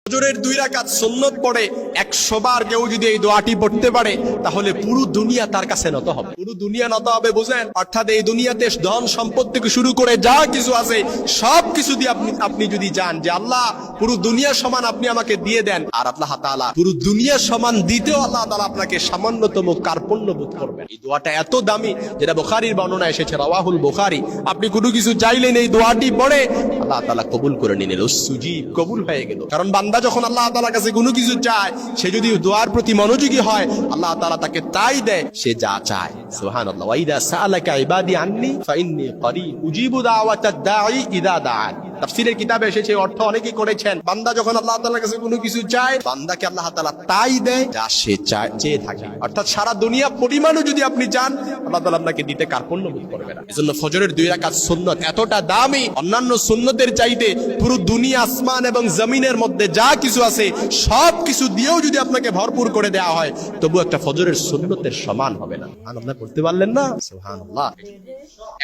ফজরের 2 রাকাত সুন্নত পড়ে 100 বার কেউ যদি এই দোয়াটি পড়তে পারে তাহলে পুরো দুনিয়া তার কাছে নত হবে। পুরো দুনিয়া নত হবে, বুঝেন? অর্থাৎ এই দুনিয়াতে ধন সম্পদ থেকে শুরু করে যা কিছু আছে সব কিছু দিয়ে আপনি যদি যান যে আল্লাহ পুরো দুনিয়া সমান আপনি আমাকে দিয়ে দেন, আর আল্লাহ তাআলা পুরো দুনিয়া সমান দিতেও আল্লাহ তাআলা আপনাকে সামান্যতম কার্পণ্য বোধ করবেন। এই দোয়াটা এত দামি, যেটা বুখারীর বর্ণনা এসেছে, রাওয়াহুল বুখারী। আপনি কোনো কিছু চাইলেন এই দোয়াটি পড়ে আল্লাহ তাআলা কবুল করে নিলেন, সুজিব কবুল হয়ে গেল। কারণ বান্দা যখন আল্লাহ তাআলার কাছে কোনো কিছু চায়, সে যদি দোয়ার প্রতি মনোযোগী হয় আল্লাহ তাআলা তাকে তাই দেয় সে যা চায়। সুবহানাল্লাহ। ওয়া ইযা সাআলাকা ইবাদি আন্নী ফাইন্নী করিব উজিবু দাওয়াতাদ দাঈ ইযা দাআন। তাফসীরের কিতাবে এসেছে, অর্থ অনেকেই করেছেন, বান্দা যখন আল্লাহ তাআলার কাছে কোনো কিছু চায় বান্দাকে আল্লাহ তাআলা তাই দেয় যা সে চেয়ে থাকে। অর্থাৎ সারা দুনিয়া পরিমাণও যদি আপনি চান আল্লাহ তাআলা আপনাকে দিতে কার্পণ্য বোধ করবে না। এজন্য ফজরের 2 রাকাত সুন্নাত এতটা দামি, অন্যান্য সুন্নতের চাইতে পুরো দুনিয়া আসমান এবং জমিনের মধ্যে যা কিছু আছে সব কিছু দিয়েও যদি আপনাকে ভরপুর করে দেওয়া হয় তবু একটা ফজরের সুন্নতের সমান হবে না। সুবহানাল্লাহ, করতে পারলেন না? সুবহানাল্লাহ।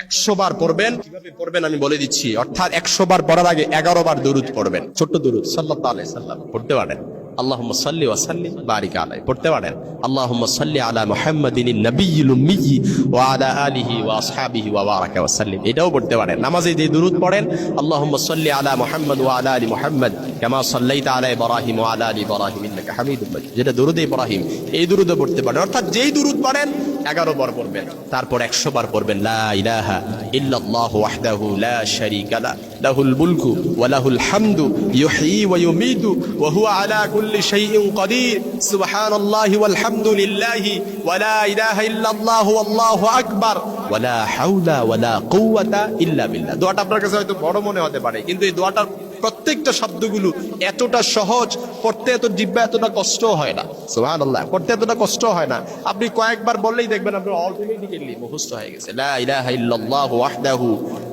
100 বার পড়বেন। কিভাবে পড়বেন আমি বলে দিচ্ছি। অর্থাৎ 100 বার পড়ার আগে 11 বার দরুদ পড়বেন, ছোট্ট দরুদ সাল্লাল্লাহু আলাইহি সাল্লাম পড়তে পারেন। আল্লাহুম্মা সাল্লি ওয়া সাল্লিম বারিক আলাইহি পড়তে পারেন। আল্লাহুম্মা সাল্লি আলা মুহাম্মাদিন নবিয়্যিল উম্মি ওয়া আলা আলিহি ওয়া আসহাবিহি ওয়া বারাকা ওয়া সাল্লিম, এটাও পড়তে পারেন। নামাজে যে দরুদ পড়েন, আল্লাহুম্মা সাল্লি আলা মুহাম্মাদ ওয়া আলা আলি মুহাম্মাদ কামা সাল্লাইতা আলা ইব্রাহিম ওয়া আলা আলি ইব্রাহিম ইন্নাকা হামিদুম মাজিদ, যেটা দরুদ ইব্রাহিম, এই দরুদও পড়তে পারেন। অর্থাৎ যেই দরুদ পড়েন 11 বার পড়বেন, তারপর 100 বার পড়বেন লা ইলাহা ইল্লাল্লাহু ওয়াহদাহু লা শারীকা লা লাহুল মুলকু ওয়া লাহুল হামদু ইউহয়ী ওয়া ইউমীতু ওয়া হুয়া আলা কুল্লি শাইইন কাদির সুবহানাল্লাহি ওয়াল হামদুলিল্লাহি ওয়া লা ইলাহা ইল্লাল্লাহু আল্লাহু আকবার ওয়া লা হাওলা ওয়া লা কুওয়াতা ইল্লা বিল্লাহ। দোয়াটা আপনার কাছে হয়তো বড় মনে হতে পারে, কিন্তু এই দোয়াটার প্রত্যেকটা শব্দগুলো এতটা সহজ, পড়তে এত জিহ্বা এতটা কষ্ট হয় না। সুবহানাল্লাহ, পড়তে এতটা কষ্ট হয় না। আপনি কয়েকবার বললেই দেখবেন আপনার অটোমেটিক্যালি মুখস্থ হয়ে গেছে। লা ইলাহা ইল্লাল্লাহু ওয়াহদাহু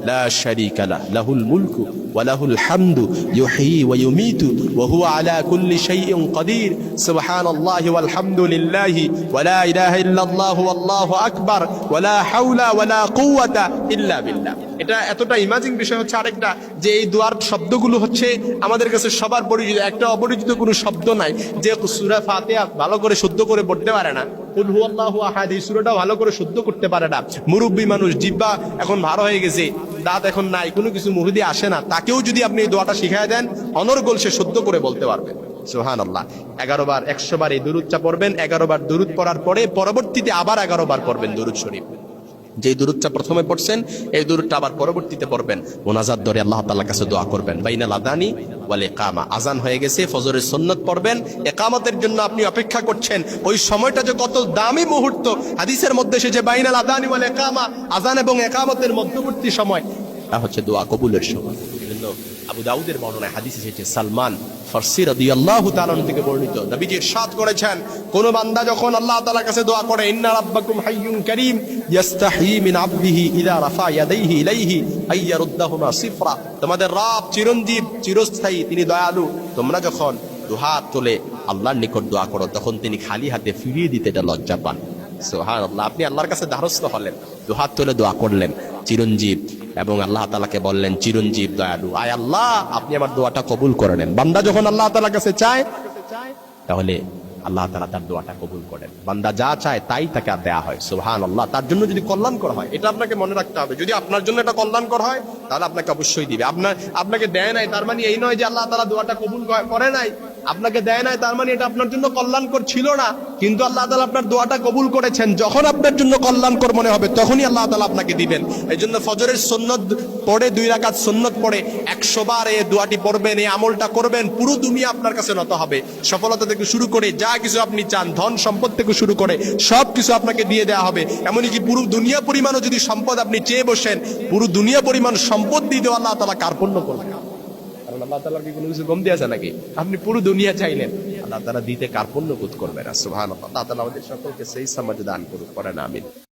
লা শারীকা লাহু লাহুল মুলকু ওয়া লাহুল হামদু ইউহয়ী ওয়া ইউমীতু ওয়া হুয়া আলা কুল্লি শাইইন কাদির সুবহানাল্লাহি ওয়াল হামদুলিল্লাহি ওয়া লা ইলাহা ইল্লাল্লাহু আল্লাহু আকবার ওয়া লা হাওলা ওয়া লা কুওয়াতা ইল্লা বিল্লাহ। এটা এতটা ইমাজিং বিষয় হচ্ছে আরেকটা, যে এই দোয়ার শব্দগুলো হচ্ছে আমাদের কাছে সবার পরিচিত, একটা অপরিচিত কোনো শব্দ নাই। যে সূরা ফাতিহা ভালো করে শুদ্ধ করে পড়তে পারে না, কুল হুয়াল্লাহু আহাদ এই সূরাটা ভালো করে শুদ্ধ করতে পারে না, মুরব্বী মানুষ, জিহ্বা এখন ভালো হয়ে গেছে, দাঁত এখন নাই, কোনো কিছু মুখ দিয়ে আসে না, তাকেও যদি আপনি এই দোয়াটা শিখায় দেন অনর্গল সে শুদ্ধ করে বলতে পারবে। সুবহানাল্লাহ। 11 বার 100 বার এই দরুদটা পড়বেন। 11 বার দরুদ পড়ার পরে পরবর্তীতে আবার 11 বার পড়বেন দরুদ শরীফ। যে দরুদটা প্রথমে পড়ছেন এই দরুদটা আবার পরবর্তীতে পড়বেন। মোনাজাত ধরে আল্লাহ তাআলার কাছে দোয়া করবেন। বাইনাল আযানি ওয়াল ইকামা, আযান হয়ে গেছে, ফজরের সুন্নাত পড়বেন, ইকামতের জন্য আপনি অপেক্ষা করছেন। ওই সময়টা যে কত দামি মুহূর্ত, হাদিসের মধ্যে এসেছে বাইনাল আযানি ওয়াল ইকামা, আযান এবং ইকামতের মধ্যবর্তী সময়, তা হচ্ছে দোয়া কবুলের সময়। এজন্য আবু দাউদের বর্ণনায় হাদিস এসেছে, সালমান ফারসি রাদিয়াল্লাহু তাআলা থেকে বর্ণিত, নবীজি ইরশাদ করেছেন, কোন বান্দা যখন আল্লাহ তাআলার কাছে দোয়া করে, ইন্না রাব্বাকুম হাইয়ুন কারীম ইস্তাহি মিন আবদিহি ইযা রাফা ইয়াদাইহি ইলাইহি আইয়ারুদ্দাহুমা সিফরা, তোমাদের রব চিরঞ্জীব, চিরস্থায়ী, তিনি দয়ালু। তোমরা যখন দুহাত তুলে আল্লাহর নিকট দোয়া করো তখন তিনি খালি হাতে ফিরিয়ে দিতে এটা লজ্জা পান। সুবহানাল্লাহ। আপনি আল্লাহর কাছে দ্বারস্থ হলেন, দুহাত তুলে দোয়া করলেন, চিরঞ্জীব, এবং আল্লাহ তাআলাকে বললেন, চিরঞ্জীব দয়ালু, আয় আল্লাহ আপনি আমার দোয়াটা কবুল করে নেন। বান্দা যখন আল্লাহ তাআলার কাছে চায় তাহলে আল্লাহ তাআলা তার দোয়াটা কবুল করেন। বান্দা যা চায় তাই তাকে দেয়া হয়। সুবহানাল্লাহ। তার জন্য যদি কল্যাণকর হয়, এটা আপনাকে মনে রাখতে হবে, যদি আপনার জন্য এটা কল্যাণকর হয় তাহলে আপনাকে অবশ্যই দিবে। আপনাকে দেয় নাই তার মানে এই নয় যে আল্লাহ তাআলা দোয়াটা কবুল করে নাই। আপনাকে দেয় নাই তার মানে এটা আপনার জন্য কল্যাণকর ছিল না, কিন্তু আল্লাহ তাআলা আপনার দোয়াটা কবুল করেছেন। যখন আপনার জন্য কল্যাণকর মনে হবে তখনই আল্লাহ তাআলা আপনাকে দিবেন। এই জন্য ফজরের সুন্নত পড়ে 2 রাকাত সুন্নত পড়ে 100 বার এই দোয়াটি পড়বেন, এই আমলটা করবেন, পুরো দুনিয়া আপনার কাছে নত হবে। সফলতা থেকে শুরু করে যা কিছু আপনি চান, ধন সম্পদ থেকে শুরু করে সব কিছু আপনাকে দিয়ে দেওয়া হবে। এমনকি পুরো দুনিয়া পরিমাণও যদি সম্পদ আপনি চেয়ে বসেন, পুরো দুনিয়া পরিমাণ সম্পদ দিয়ে দেওয়া আল্লাহ তাআলা কার্পণ্য করবেন। কারণ আল্লাহ তাআলার কি কোনো কিছু কম দিয়ে আছে নাকি? আপনি পুরো দুনিয়া চাইলেন, আল্লাহ তাআলা দিতে কার্পণ্য বোধ করবেন না। সুবহানাল্লাহ। আল্লাহ তাআলা আমাদের সকলকে সেই সমাজ দান করুন, পড়েন আমিন।